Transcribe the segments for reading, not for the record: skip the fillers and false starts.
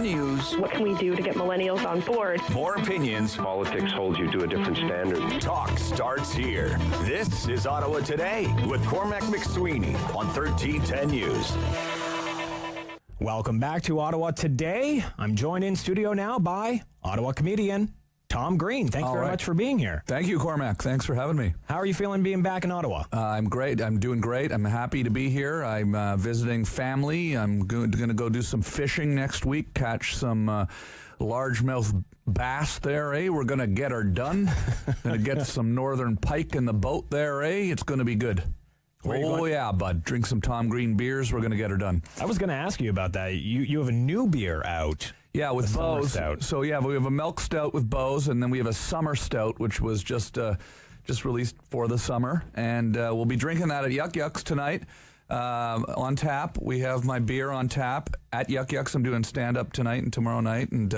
news. What can we do to get millennials on board? More opinions. Politics holds you to a different standard. Talk starts here. This is Ottawa Today with Cormac McSweeney on 1310 News. Welcome back to Ottawa Today. I'm joined in studio now by Ottawa comedian Tom Green. Thank you very much for being here. Thank you, Cormac. Thanks for having me. How are you feeling being back in Ottawa? I'm great. I'm doing great. I'm happy to be here. I'm visiting family. I'm going to go do some fishing next week, catch some largemouth bass there, eh? We're going to get her done. Going to get some northern pike in the boat there, eh? It's going to be good. Oh, yeah, bud. Drink some Tom Green beers. We're going to get her done. I was going to ask you about that. You have a new beer out. Yeah, with Bose. So, yeah, we have a milk stout with Bose, and then we have a summer stout, which was just released for the summer. And we'll be drinking that at Yuck Yucks tonight on tap. We have my beer on tap at Yuck Yucks. I'm doing stand-up tonight and tomorrow night. And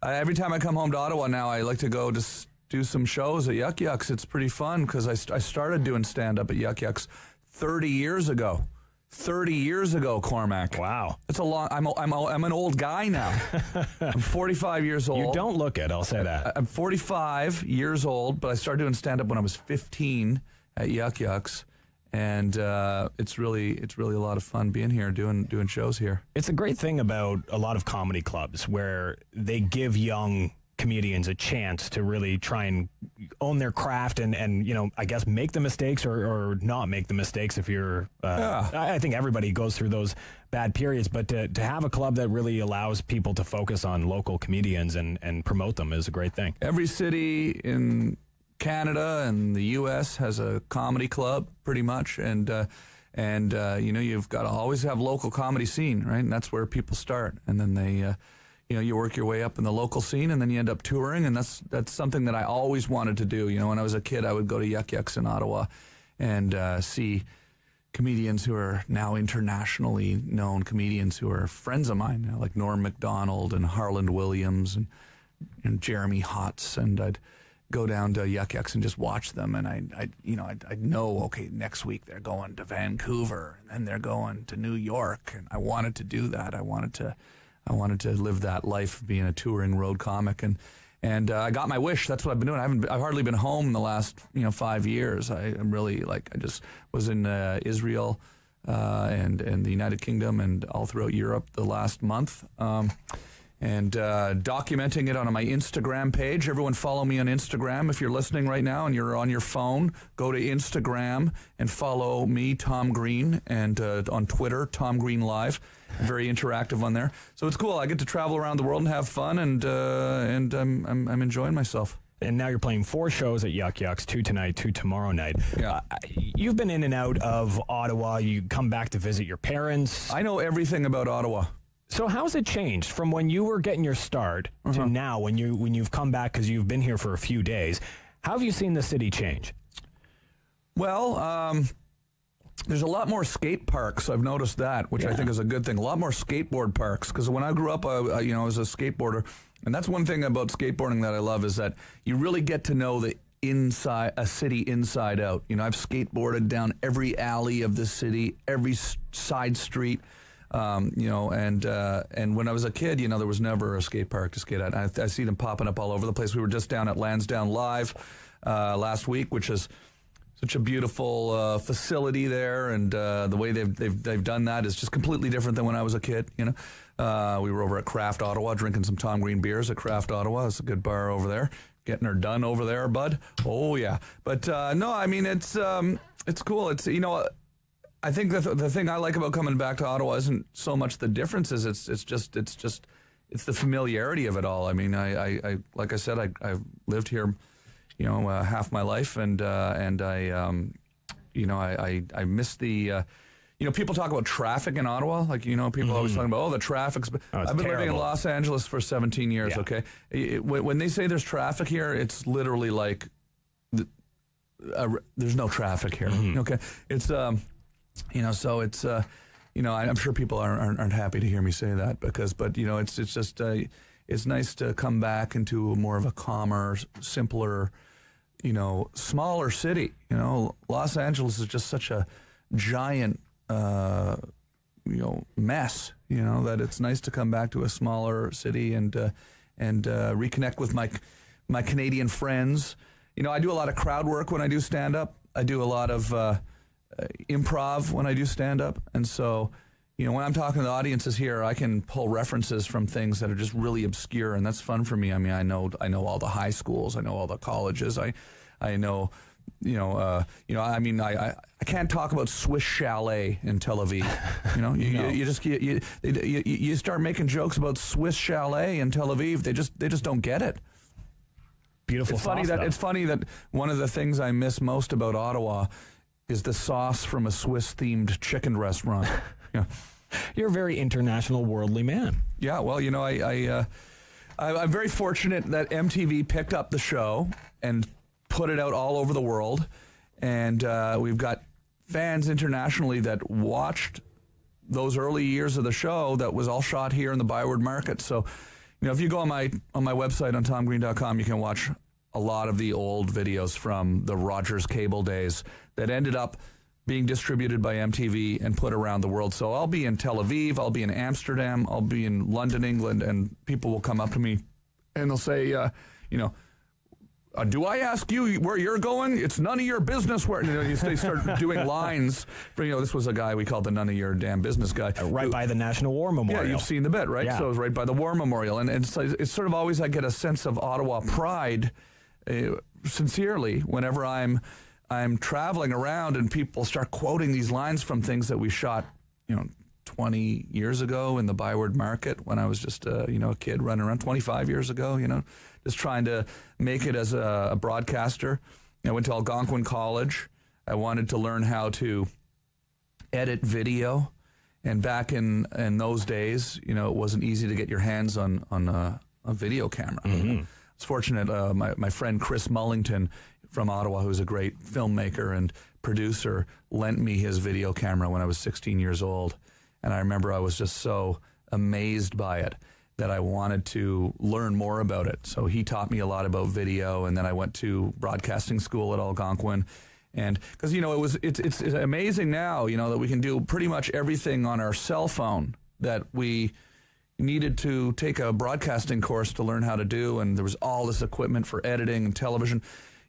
every time I come home to Ottawa now, I like to go just do some shows at Yuck Yucks. It's pretty fun because I started doing stand-up at Yuck Yucks 30 years ago. 30 years ago, Cormac. Wow. That's a long... I'm an old guy now. I'm 45 years old. You don't look it, I'll say that. I'm 45 years old, but I started doing stand-up when I was 15 at Yuck Yucks. And it's really a lot of fun being here, doing shows here. It's a great thing about a lot of comedy clubs where they give young comedians a chance to really try and own their craft and you know, I guess make the mistakes or not make the mistakes if you're I think everybody goes through those bad periods, but to have a club that really allows people to focus on local comedians and promote them is a great thing. Every city in Canada and the US has a comedy club pretty much, and you know, you've got to always have local comedy scene, right? And that's where people start, and then they you know, you work your way up in the local scene, and then you end up touring, and that's something that I always wanted to do. You know, when I was a kid, I would go to Yuck Yucks in Ottawa and see comedians who are now internationally known comedians who are friends of mine, you know, like Norm Macdonald and Harland Williams and Jeremy Hotz, and I'd go down to Yuck Yucks and just watch them, and I'd know, okay, next week they're going to Vancouver, and then they're going to New York, and I wanted to do that. I wanted to live that life of being a touring road comic, and I got my wish. That's what I've been doing. I've hardly been home in the last 5 years. I'm really I just was in Israel and the United Kingdom and all throughout Europe the last month, and documenting it on my Instagram page. Everyone follow me on Instagram. If you're listening right now and you're on your phone, go to Instagram and follow me, Tom Green, and on Twitter, Tom Green Live. I'm very interactive on there. So it's cool. I get to travel around the world and have fun, and I'm enjoying myself. And now you're playing 4 shows at Yuck Yucks, 2 tonight, 2 tomorrow night. Yeah. You've been in and out of Ottawa. You come back to visit your parents. I know everything about Ottawa. So how's it changed from when you were getting your start to now when you've come back because you've been here for a few days? How have you seen the city change? Well, there's a lot more skate parks. I've noticed that, which I think is a good thing. A lot more skateboard parks, because when I grew up, I was a skateboarder, and that's one thing about skateboarding that I love is that you really get to know the inside a city inside out. You know, I've skateboarded down every alley of the city, every side street. And when I was a kid, there was never a skate park to skate at. I see them popping up all over the place. We were just down at Lansdowne Live last week, which is such a beautiful facility there, and the way they've done that is just completely different than when I was a kid. We were over at Craft Ottawa drinking some Tom Green beers at Craft Ottawa. It's a good bar over there. Getting her done over there, bud. Oh yeah, but no, I mean it's cool. It's I think the thing I like about coming back to Ottawa isn't so much the differences. It's the familiarity of it all. I mean, I like I said, I've lived here, half my life, and I miss the. People talk about traffic in Ottawa. Like, people always talking about, the traffic's... I've been living in Los Angeles for 17 years, okay? When they say there's traffic here, it's literally like there's no traffic here, okay? It's, so it's, I'm sure people aren't happy to hear me say that but it's just, it's nice to come back into more of a calmer, simpler, smaller city. Los Angeles is just such a giant mess. That it's nice to come back to a smaller city and reconnect with my Canadian friends. I do a lot of crowd work when I do stand up. I do a lot of improv when I do stand up, and so. When I'm talking to the audiences here, I can pull references from things that are just really obscure, and that's fun for me. I mean, I know all the high schools, I know all the colleges, I know, I can't talk about Swiss Chalet in Tel Aviv. You start making jokes about Swiss Chalet in Tel Aviv, they just don't get it. Beautiful. It's funny that one of the things I miss most about Ottawa is the sauce from a Swiss-themed chicken restaurant. Yeah. You're a very international, worldly man. Yeah, well, I'm very fortunate that MTV picked up the show and put it out all over the world. And we've got fans internationally that watched those early years of the show that was all shot here in the Byward Market. So, if you go on my website on tomgreen.com, you can watch a lot of the old videos from the Rogers Cable days that ended up being distributed by MTV and put around the world. So I'll be in Tel Aviv, I'll be in Amsterdam, I'll be in London, England, and people will come up to me and they'll say, do I ask you where you're going? It's none of your business where. They start doing lines. This was a guy we called the none of your damn business guy. Right by the National War Memorial. Yeah, you've seen the bit, right? Yeah. So it was right by the War Memorial. And it's sort of always I get a sense of Ottawa pride, sincerely, whenever I'm traveling around and people start quoting these lines from things that we shot, 20 years ago in the Byward Market when I was just a kid running around, 25 years ago, just trying to make it as a broadcaster. I went to Algonquin College. I wanted to learn how to edit video. And back in those days, it wasn't easy to get your hands on a video camera. Mm-hmm. I was fortunate, my friend Chris Mullington from Ottawa, who's a great filmmaker and producer, lent me his video camera when I was 16 years old. And I remember I was just so amazed by it that I wanted to learn more about it. So he taught me a lot about video, and then I went to broadcasting school at Algonquin. And because, it's amazing now, that we can do pretty much everything on our cell phone that we needed to take a broadcasting course to learn how to do. And there was all this equipment for editing and television.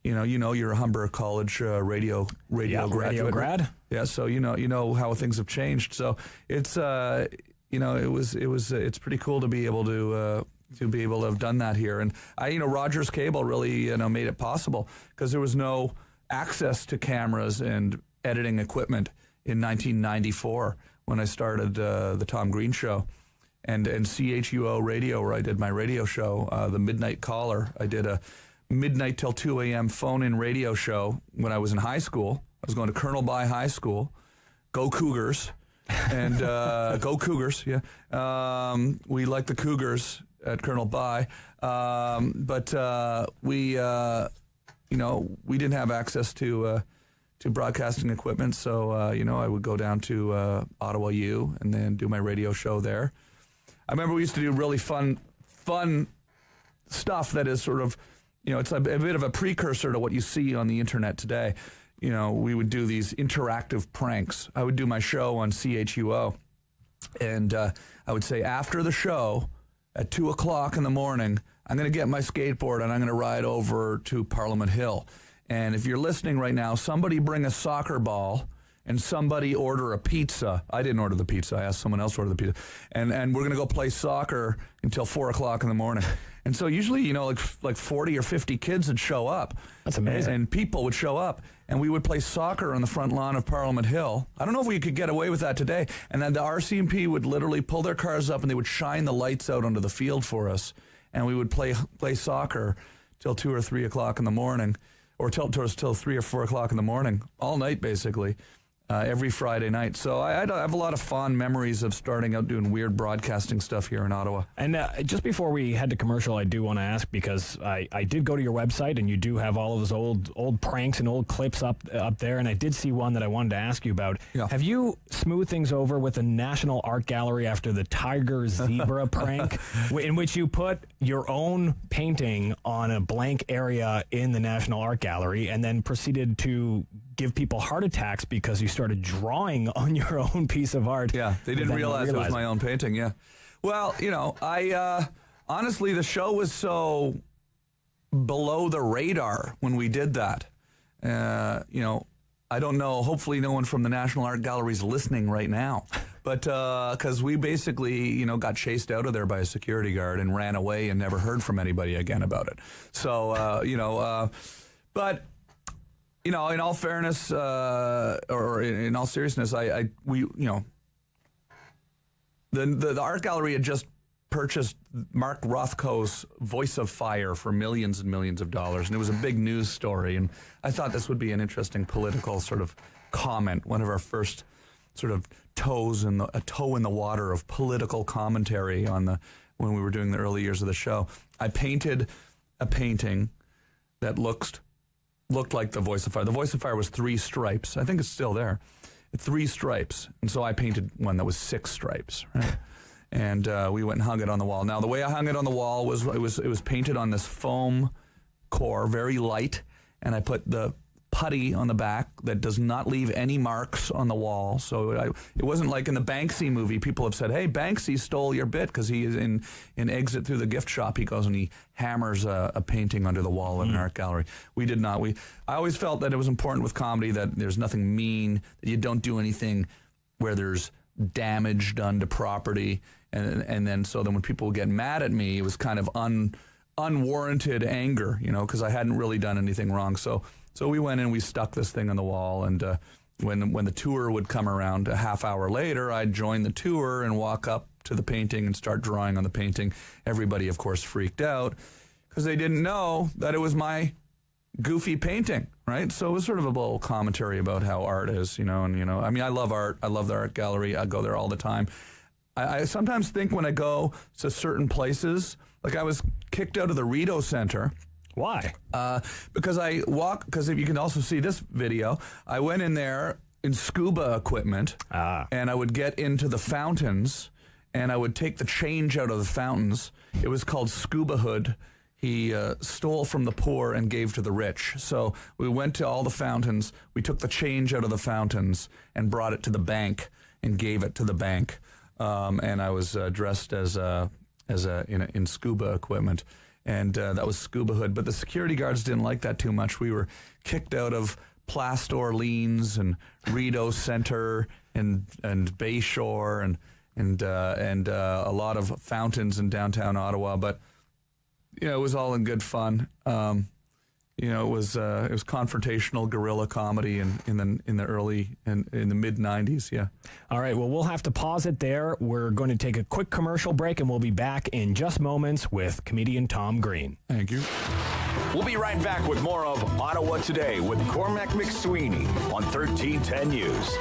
You're a Humber College radio graduate. Radio grad. Yeah, so you know how things have changed. So it's it's pretty cool to be able to have done that here. And Rogers Cable really made it possible because there was no access to cameras and editing equipment in 1994 when I started the Tom Green Show. And CHUO Radio, where I did my radio show, the Midnight Caller. I did a midnight till 2 a.m. phone-in radio show when I was in high school. I was going to Colonel By High School. Go Cougars. And go Cougars, yeah. We like the Cougars at Colonel By. But we didn't have access to broadcasting equipment, so, I would go down to Ottawa U and then do my radio show there. I remember we used to do really fun stuff that is sort of, it's a bit of a precursor to what you see on the internet today. We would do these interactive pranks. I would do my show on CHUO, and I would say after the show at 2 o'clock in the morning, I'm going to get my skateboard and I'm going to ride over to Parliament Hill. And if you're listening right now, somebody bring a soccer ball and somebody order a pizza. I didn't order the pizza. I asked someone else to order the pizza. And we're going to go play soccer until 4 o'clock in the morning. And so usually, like 40 or 50 kids would show up. That's amazing. And people would show up. And we would play soccer on the front lawn of Parliament Hill. I don't know if we could get away with that today. And then the RCMP would literally pull their cars up and they would shine the lights out onto the field for us. And we would play soccer till 2 or 3 o'clock in the morning, or till 3 or 4 o'clock in the morning, all night basically. Every Friday night. So I have a lot of fond memories of starting out doing weird broadcasting stuff here in Ottawa. And just before we head to commercial, I do want to ask, because I did go to your website and you do have all of those old pranks and old clips up there, and I did see one that I wanted to ask you about. Yeah. Have you smoothed things over with the National Art Gallery after the tiger zebra prank, in which you put your own painting on a blank area in the National Art Gallery and then proceeded to give people heart attacks because you started drawing on your own piece of art. Yeah, they didn't realize it was my own painting, yeah. Well, I honestly, the show was so below the radar when we did that. I don't know, hopefully no one from the National Art Gallery is listening right now. But because we basically, got chased out of there by a security guard and ran away and never heard from anybody again about it. So, but, in all fairness, or in all seriousness, the art gallery had just purchased Mark Rothko's Voice of Fire for millions and millions of dollars, and it was a big news story, and I thought this would be an interesting political sort of comment, one of our first sort of a toe in the water of political commentary when we were doing the early years of the show. I painted a painting that looked like the Voice of Fire. The Voice of Fire was 3 stripes. I think it's still there. 3 stripes, and so I painted one that was 6 stripes, right? And we went and hung it on the wall. Now, the way I hung it on the wall was it was painted on this foam core, very light, and I put the putty on the back that does not leave any marks on the wall. So it wasn't like in the Banksy movie. People have said, "Hey, Banksy stole your bit," because he is in Exit Through the Gift Shop. He goes and he hammers a painting under the wall of an art gallery. We did not. I always felt that it was important with comedy that there's nothing mean, that you don't do anything where there's damage done to property. And then when people would get mad at me, it was kind of unwarranted anger, because I hadn't really done anything wrong. So we went and we stuck this thing on the wall, and when the tour would come around a half hour later, I'd join the tour and walk up to the painting and start drawing on the painting. Everybody, of course, freaked out because they didn't know that it was my goofy painting, right? So it was sort of a little commentary about how art is, I mean, I love art. I love the art gallery. I go there all the time. I sometimes think when I go to certain places, like I was kicked out of the Rideau Center. Why? Because if you can also see this video, I went in there in scuba equipment, and I would get into the fountains, and I would take the change out of the fountains. It was called Scuba Hood. He stole from the poor and gave to the rich. So we went to all the fountains, we took the change out of the fountains and brought it to the bank and gave it to the bank. And I was dressed in scuba equipment, and that was Scuba Hood. But the security guards didn't like that too much. We were kicked out of Place Orleans and Rideau Center and Bayshore and a lot of fountains in downtown Ottawa. But it was all in good fun. It was confrontational guerrilla comedy in the early in the mid 90s. Yeah. All right. Well, we'll have to pause it there. We're going to take a quick commercial break, and we'll be back in just moments with comedian Tom Green. Thank you. We'll be right back with more of Ottawa Today with Cormac McSweeney on 1310 News.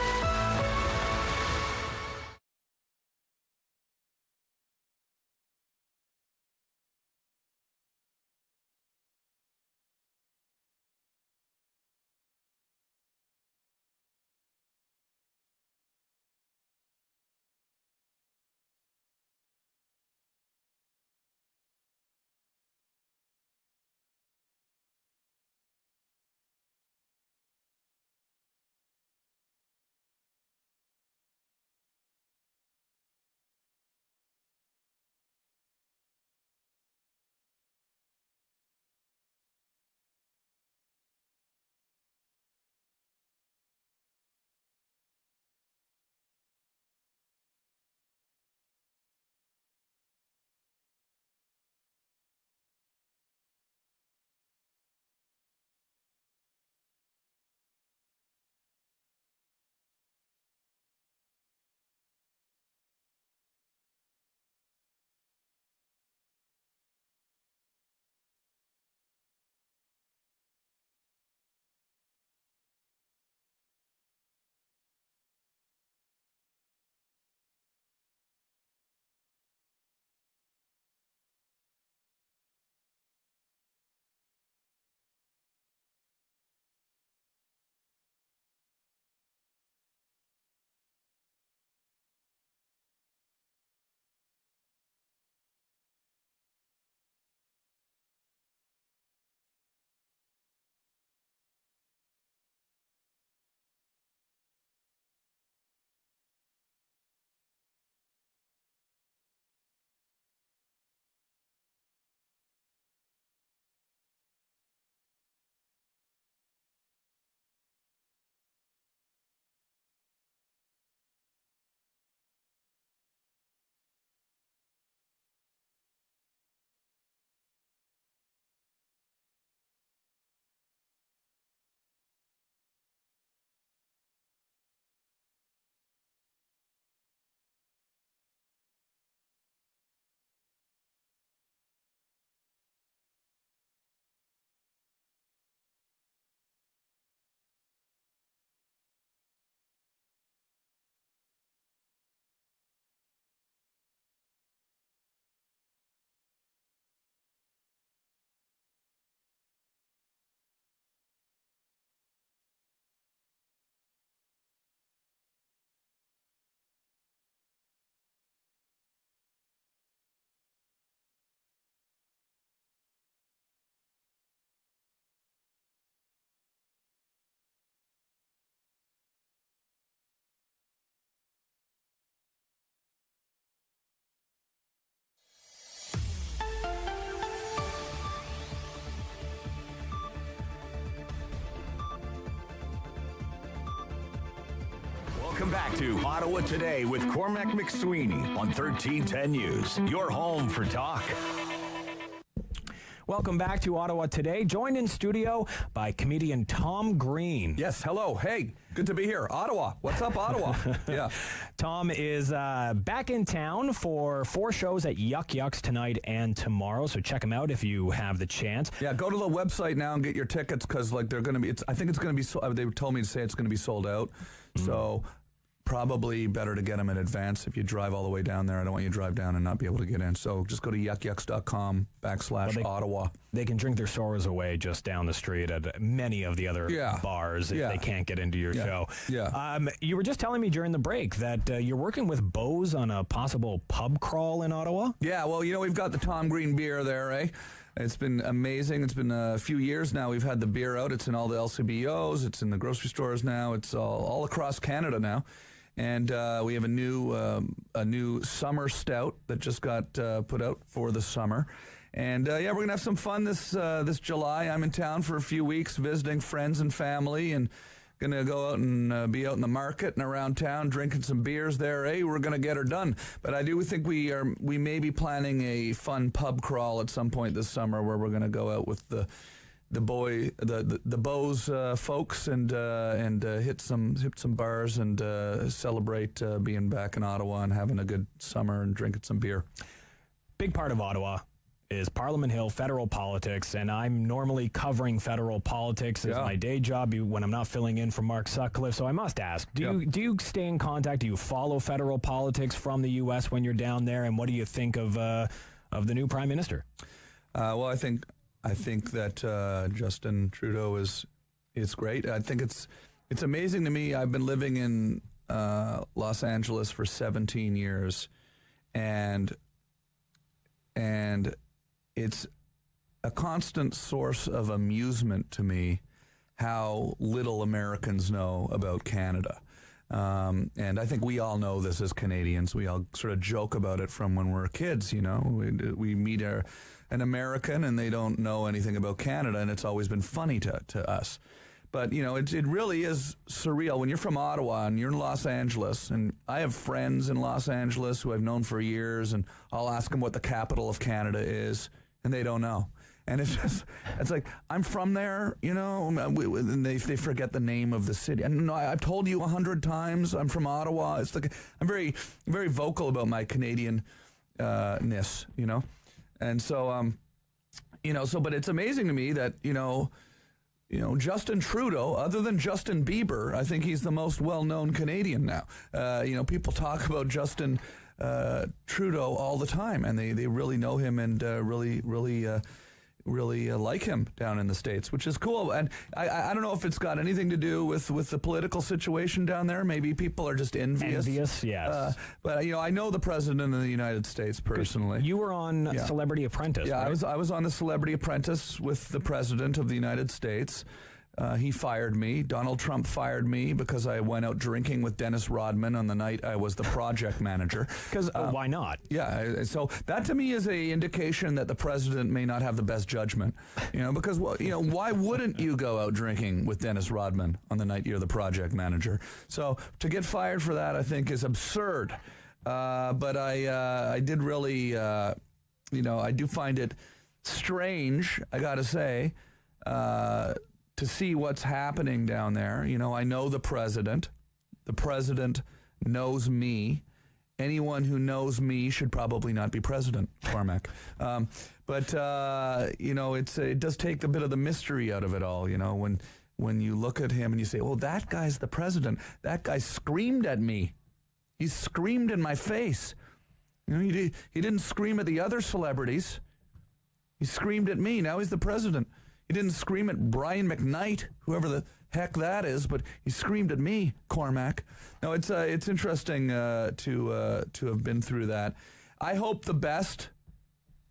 back to Ottawa Today with Cormac McSweeney on 1310 News, your home for talk. Welcome back to Ottawa Today, joined in studio by comedian Tom Green. Yes, hello. Hey, good to be here. Ottawa. What's up, Ottawa? Yeah. Tom is back in town for 4 shows at Yuck Yucks tonight and tomorrow, so check him out if you have the chance. Yeah, go to the website now and get your tickets because like they're going to be, I think it's going to be, they told me to say it's going to be sold out. So probably better to get them in advance if you drive all the way down there. I don't want you to drive down and not be able to get in. So just go to yuckyucks.com/Ottawa. They can drink their sorrows away just down the street at many of the other bars if they can't get into your show. Yeah. You were just telling me during the break that you're working with Bose on a possible pub crawl in Ottawa? Yeah, well, we've got the Tom Green beer there, eh? It's been amazing. It's been a few years now we've had the beer out. It's in all the LCBOs. It's in the grocery stores now. It's all across Canada now. And we have a new summer stout that just got put out for the summer. And we're going to have some fun this July. I'm in town for a few weeks visiting friends and family and going to go out and be out in the market and around town drinking some beers there. Hey, we're going to get her done. But I do think we may be planning a fun pub crawl at some point this summer where we're going to go out with the Bose folks and hit some bars and celebrate being back in Ottawa and having a good summer and drinking some beer. Big part of Ottawa is Parliament Hill, federal politics, and I'm normally covering federal politics as my day job when I'm not filling in for Mark Sutcliffe. So I must ask, do you stay in contact? Do you follow federal politics from the U.S. when you're down there? And what do you think of the new Prime Minister? Well, I think that Justin Trudeau is great. I think it's amazing to me. I've been living in Los Angeles for 17 years, and it's a constant source of amusement to me how little Americans know about Canada. And I think we all know this as Canadians. We all sort of joke about it from when we're kids, We meet an American and they don't know anything about Canada, and it's always been funny to us. But, it really is surreal when you're from Ottawa and you're in Los Angeles. And I have friends in Los Angeles who I've known for years, and I'll ask them what the capital of Canada is, and they don't know. And it's like, I'm from there, and they forget the name of the city. And I've told you 100 times I'm from Ottawa. It's like, I'm very, very vocal about my Canadian-ness, And so, but it's amazing to me that, Justin Trudeau, other than Justin Bieber, I think he's the most well-known Canadian now. People talk about Justin Trudeau all the time, and they really know him and really like him down in the States, which is cool. And I don't know if it's got anything to do with the political situation down there. Maybe people are just envious. Yes. But I know the president of the United States personally. You were on Celebrity Apprentice, right? I was on the Celebrity Apprentice with the president of the United States. He fired me. Donald Trump fired me because I went out drinking with Dennis Rodman on the night I was the project manager. Because why not? Yeah, so that to me is a indication that the president may not have the best judgment. Because why wouldn't you go out drinking with Dennis Rodman on the night you're the project manager? So to get fired for that, I think, is absurd. But I did really, I do find it strange, I got to say, to see what's happening down there. I know the president. The president knows me. Anyone who knows me should probably not be president, Cormac. But it does take a bit of the mystery out of it all, when you look at him and you say, well, that guy's the president. That guy screamed at me. He screamed in my face. He didn't scream at the other celebrities. He screamed at me. Now he's the president. He didn't scream at Brian McKnight, whoever the heck that is, but he screamed at me, Cormac. No, it's interesting to have been through that. I hope the best.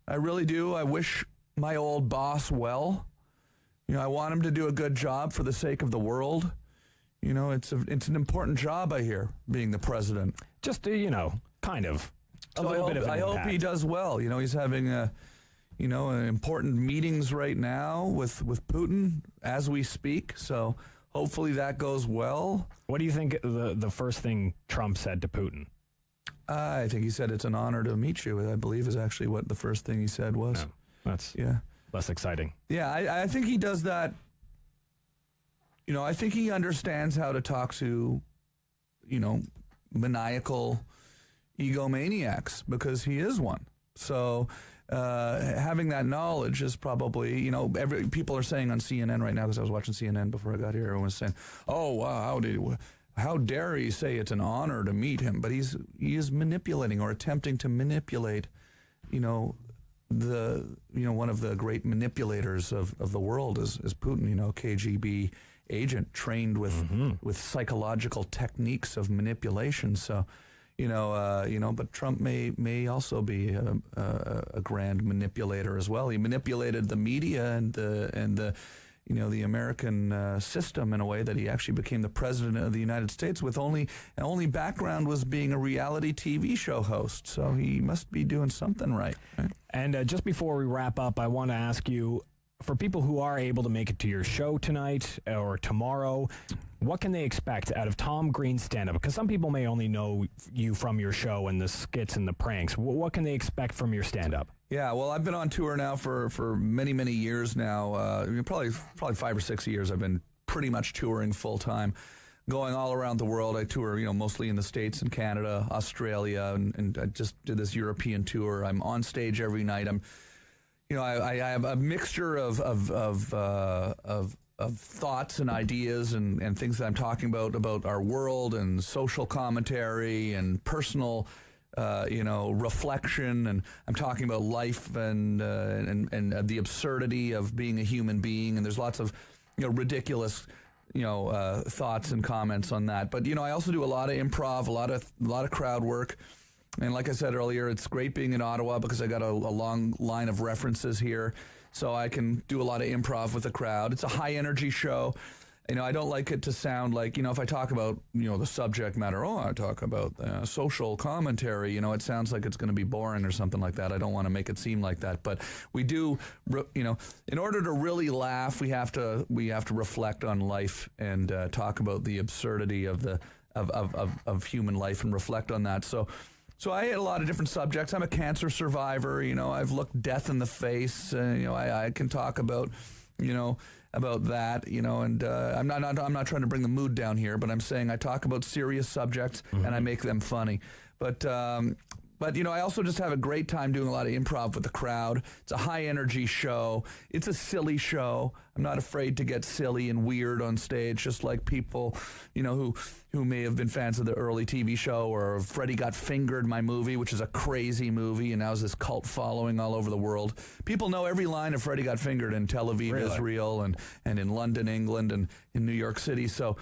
I really do. I wish my old boss well. I want him to do a good job for the sake of the world. It's an important job, I hear, being the president. Just kind of. I hope he does well. He's having important meetings right now with Putin as we speak. So hopefully that goes well. What do you think the first thing Trump said to Putin? I think he said it's an honor to meet you, I believe is actually what the first thing he said was. No, that's less exciting. Yeah, I think he does that. You know, I think he understands how to talk to, you know, maniacal egomaniacs because he is one. So having that knowledge is probably, you know, people are saying on CNN right now, because I was watching CNN before I got here, everyone was saying, oh, wow, how dare he say it's an honor to meet him? But he is manipulating or attempting to manipulate, you know, one of the great manipulators of the world is Putin, you know, KGB agent trained with psychological techniques of manipulation. So, but Trump may also be a grand manipulator as well. He manipulated the media and the American system in a way that he actually became the president of the United States with only background was being a reality TV show host. So he must be doing something right? And just before we wrap up, I want to ask you, for people who are able to make it to your show tonight or tomorrow, what can they expect out of Tom Green's stand-up? Because some people may only know you from your show and the skits and the pranks. What can they expect from your stand-up? Yeah, well, I've been on tour now for many, many years now. Probably 5 or 6 years I've been pretty much touring full-time, going all around the world. I tour, mostly in the States and Canada, Australia, and I just did this European tour. I'm on stage every night. I have a mixture of thoughts and ideas and things that I'm talking about our world and social commentary and personal, reflection. And I'm talking about life and the absurdity of being a human being. And there's lots of, ridiculous, thoughts and comments on that. But, I also do a lot of improv, a lot of crowd work. And like I said earlier, it's great being in Ottawa because I got a long line of references here. So I can do a lot of improv with the crowd. It's a high energy show. I don't like it to sound like, if I talk about, the subject matter, I talk about social commentary, it sounds like it's going to be boring or something like that. I don't want to make it seem like that. But we do, in order to really laugh, we have to reflect on life and talk about the absurdity of human life and reflect on that. So I had a lot of different subjects. I'm a cancer survivor. I've looked death in the face. I can talk about, about that. And I'm not trying to bring the mood down here, but I'm saying I talk about serious subjects and I make them funny. But I also just have a great time doing a lot of improv with the crowd. It's a high energy show. It's a silly show. I'm not afraid to get silly and weird on stage, just like people, who may have been fans of the early TV show or Freddy Got Fingered, my movie, which is a crazy movie and now has this cult following all over the world. People know every line of Freddy Got Fingered in Tel Aviv, really? Israel, and in London, England, and in New York City. So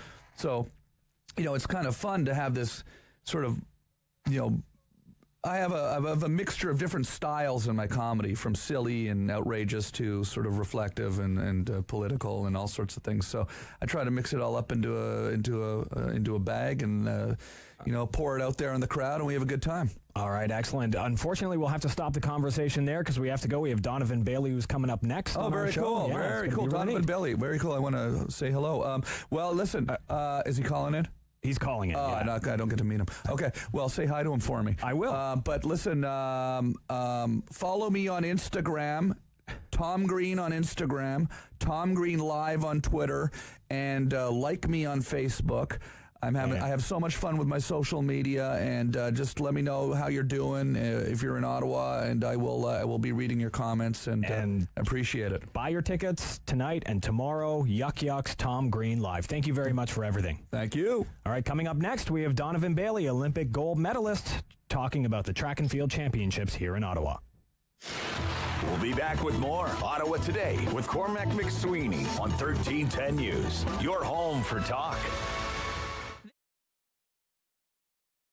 it's kind of fun to have this sort of, I have a mixture of different styles in my comedy, from silly and outrageous to sort of reflective and political and all sorts of things. So I try to mix it all up into a bag and pour it out there in the crowd, and we have a good time. All right, excellent. Unfortunately, we'll have to stop the conversation there because we have to go. We have Donovan Bailey who's coming up next. Oh, very cool. Yeah, very cool. Donovan Bailey. Very cool. I want to say hello. Well, listen, is he calling in? He's calling it. Oh, yeah. I don't get to meet him. Okay, well, say hi to him for me. I will. But listen, follow me on Instagram, Tom Green on Instagram, Tom Green Live on Twitter, and like me on Facebook. I have so much fun with my social media, and just let me know how you're doing if you're in Ottawa, and I will be reading your comments and appreciate it. Buy your tickets tonight and tomorrow. Yuck Yucks Tom Green Live. Thank you very much for everything. Thank you. All right, coming up next, we have Donovan Bailey, Olympic gold medalist, talking about the track and field championships here in Ottawa. We'll be back with more Ottawa Today with Cormac McSweeney on 1310 News. Your home for talk.